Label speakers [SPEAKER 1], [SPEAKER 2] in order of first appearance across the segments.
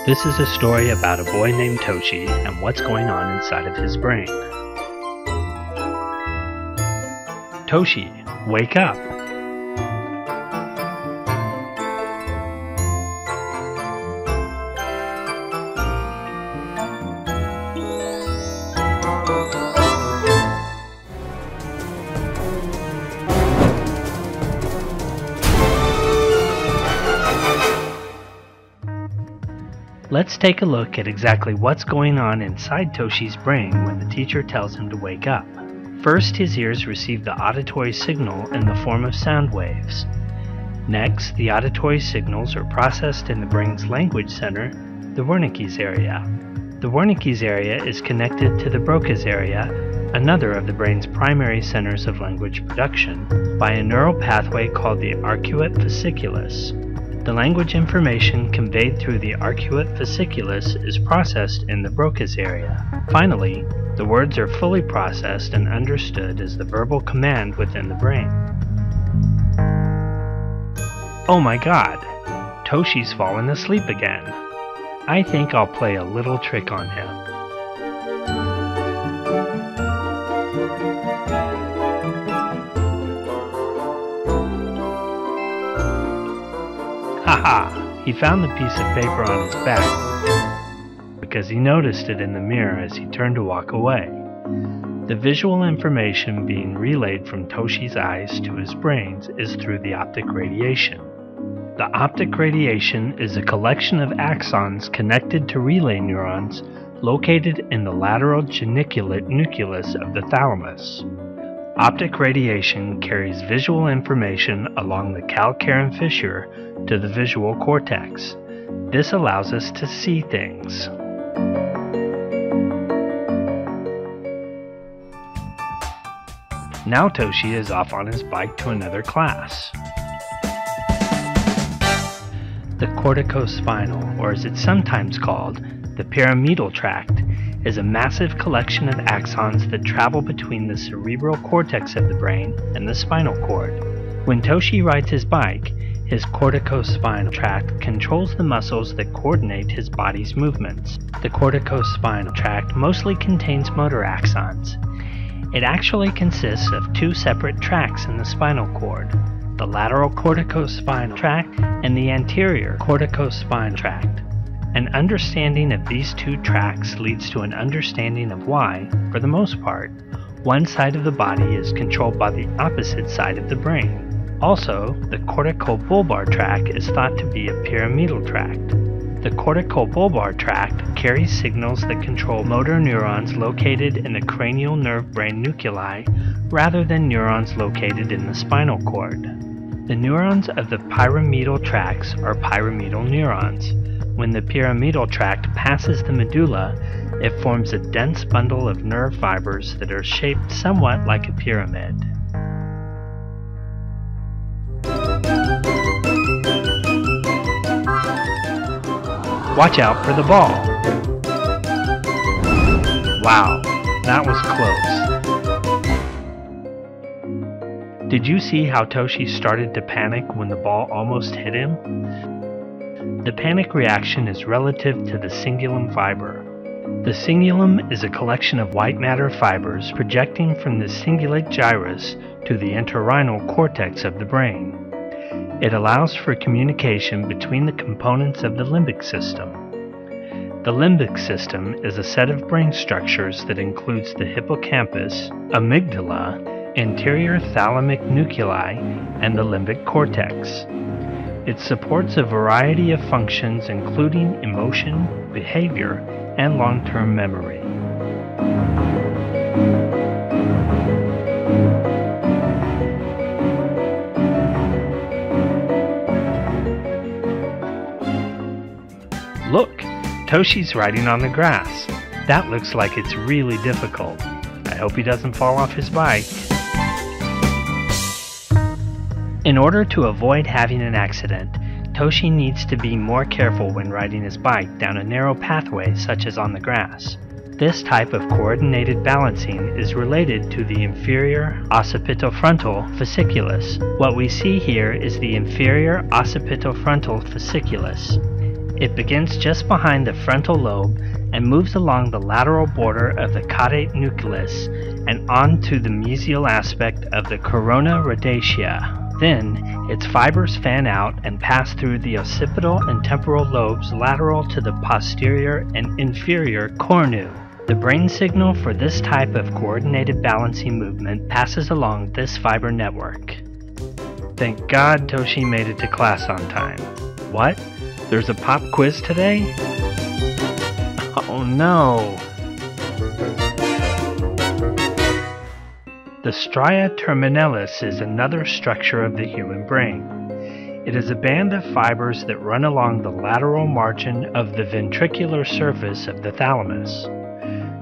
[SPEAKER 1] This is a story about a boy named Toshi and what's going on inside of his brain. Toshi, wake up! Let's take a look at exactly what's going on inside Toshi's brain when the teacher tells him to wake up. First, his ears receive the auditory signal in the form of sound waves. Next, the auditory signals are processed in the brain's language center, the Wernicke's area. The Wernicke's area is connected to the Broca's area, another of the brain's primary centers of language production, by a neural pathway called the arcuate fasciculus. The language information conveyed through the arcuate fasciculus is processed in the Broca's area. Finally, the words are fully processed and understood as the verbal command within the brain. Oh my god! Toshi's fallen asleep again. I think I'll play a little trick on him. Haha! He found the piece of paper on his back because he noticed it in the mirror as he turned to walk away. The visual information being relayed from Toshi's eyes to his brains is through the optic radiation. The optic radiation is a collection of axons connected to relay neurons located in the lateral geniculate nucleus of the thalamus. Optic radiation carries visual information along the calcarean fissure to the visual cortex. This allows us to see things. Now Toshi is off on his bike to another class. The corticospinal, or as it's sometimes called, the pyramidal tract, is a massive collection of axons that travel between the cerebral cortex of the brain and the spinal cord. When Toshi rides his bike, his corticospinal tract controls the muscles that coordinate his body's movements. The corticospinal tract mostly contains motor axons. It actually consists of two separate tracts in the spinal cord, the lateral corticospinal tract and the anterior corticospinal tract. An understanding of these two tracts leads to an understanding of why, for the most part, one side of the body is controlled by the opposite side of the brain. Also, the corticobulbar tract is thought to be a pyramidal tract. The corticobulbar tract carries signals that control motor neurons located in the cranial nerve brain nuclei rather than neurons located in the spinal cord. The neurons of the pyramidal tracts are pyramidal neurons. When the pyramidal tract passes the medulla, it forms a dense bundle of nerve fibers that are shaped somewhat like a pyramid. Watch out for the ball! Wow, that was close. Did you see how Toshi started to panic when the ball almost hit him? The panic reaction is relative to the cingulum fiber. The cingulum is a collection of white matter fibers projecting from the cingulate gyrus to the entorhinal cortex of the brain. It allows for communication between the components of the limbic system. The limbic system is a set of brain structures that includes the hippocampus, amygdala, anterior thalamic nuclei, and the limbic cortex. It supports a variety of functions including emotion, behavior, and long-term memory. Look, Toshi's riding on the grass. That looks like it's really difficult. I hope he doesn't fall off his bike. In order to avoid having an accident, Toshi needs to be more careful when riding his bike down a narrow pathway such as on the grass. This type of coordinated balancing is related to the inferior occipitofrontal fasciculus. What we see here is the inferior occipitofrontal fasciculus. It begins just behind the frontal lobe and moves along the lateral border of the caudate nucleus and on to the mesial aspect of the corona radiatia. Then, its fibers fan out and pass through the occipital and temporal lobes lateral to the posterior and inferior cornu. The brain signal for this type of coordinated balancing movement passes along this fiber network. Thank God Toshi made it to class on time. What? There's a pop quiz today? Oh no! The stria terminalis is another structure of the human brain. It is a band of fibers that run along the lateral margin of the ventricular surface of the thalamus.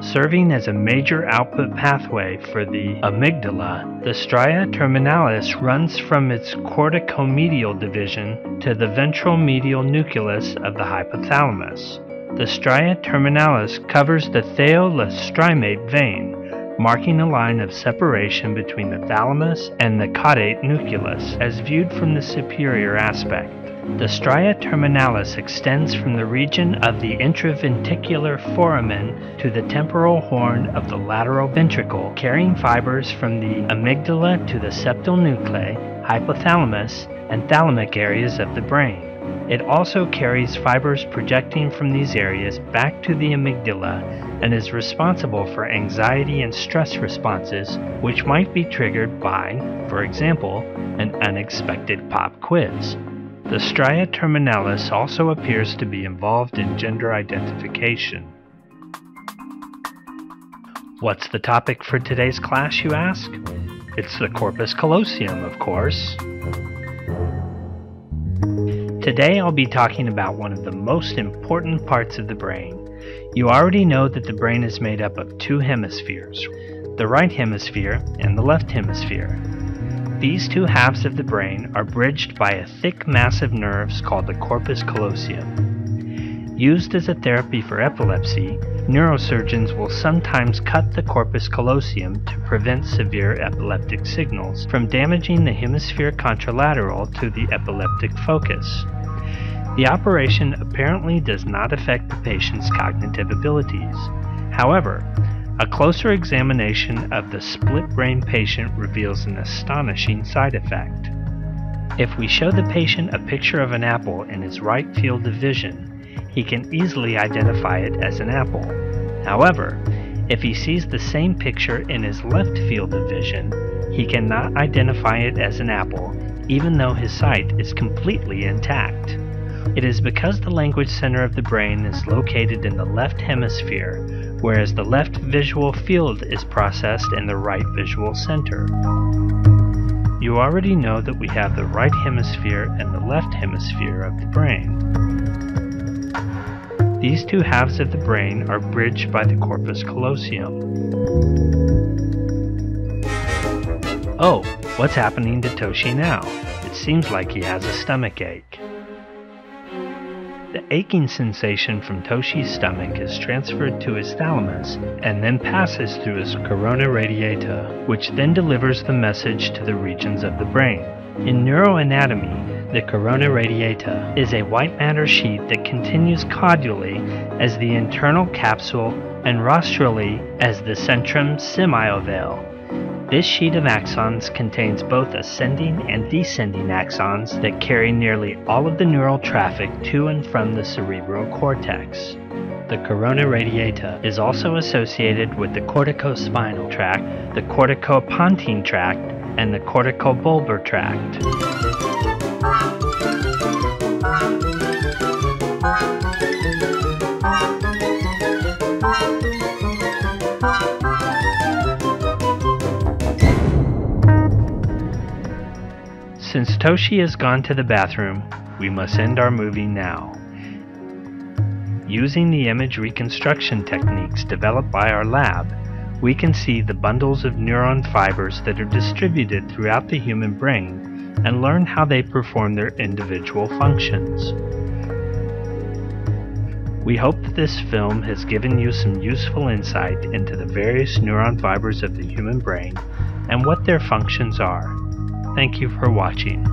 [SPEAKER 1] Serving as a major output pathway for the amygdala, the stria terminalis runs from its corticomedial division to the ventral medial nucleus of the hypothalamus. The stria terminalis covers the thiolastrimate vein, marking a line of separation between the thalamus and the caudate nucleus as viewed from the superior aspect. The stria terminalis extends from the region of the intraventicular foramen to the temporal horn of the lateral ventricle, carrying fibers from the amygdala to the septal nuclei, hypothalamus, and thalamic areas of the brain. It also carries fibers projecting from these areas back to the amygdala and is responsible for anxiety and stress responses which might be triggered by, for example, an unexpected pop quiz. The stria terminalis also appears to be involved in gender identification. What's the topic for today's class, you ask? It's the corpus callosum, of course. Today I'll be talking about one of the most important parts of the brain. You already know that the brain is made up of two hemispheres, the right hemisphere and the left hemisphere. These two halves of the brain are bridged by a thick mass of nerves called the corpus callosum. Used as a therapy for epilepsy, neurosurgeons will sometimes cut the corpus callosum to prevent severe epileptic signals from damaging the hemisphere contralateral to the epileptic focus. The operation apparently does not affect the patient's cognitive abilities. However, a closer examination of the split brain patient reveals an astonishing side effect. If we show the patient a picture of an apple in his right field of vision, he can easily identify it as an apple. However, if he sees the same picture in his left field of vision, he cannot identify it as an apple, even though his sight is completely intact. It is because the language center of the brain is located in the left hemisphere, whereas the left visual field is processed in the right visual center. You already know that we have the right hemisphere and the left hemisphere of the brain. These two halves of the brain are bridged by the corpus callosum. Oh, what's happening to Toshi now? It seems like he has a stomach ache. The aching sensation from Toshi's stomach is transferred to his thalamus and then passes through his corona radiata, which then delivers the message to the regions of the brain. In neuroanatomy, the corona radiata is a white matter sheet that continues caudally as the internal capsule and rostrally as the centrum semiovale. This sheet of axons contains both ascending and descending axons that carry nearly all of the neural traffic to and from the cerebral cortex. The corona radiata is also associated with the corticospinal tract, the corticopontine tract, and the corticobulbar tract. Since Toshi has gone to the bathroom, we must end our movie now. Using the image reconstruction techniques developed by our lab, we can see the bundles of neuron fibers that are distributed throughout the human brain and learn how they perform their individual functions. We hope that this film has given you some useful insight into the various neuron fibers of the human brain and what their functions are. Thank you for watching.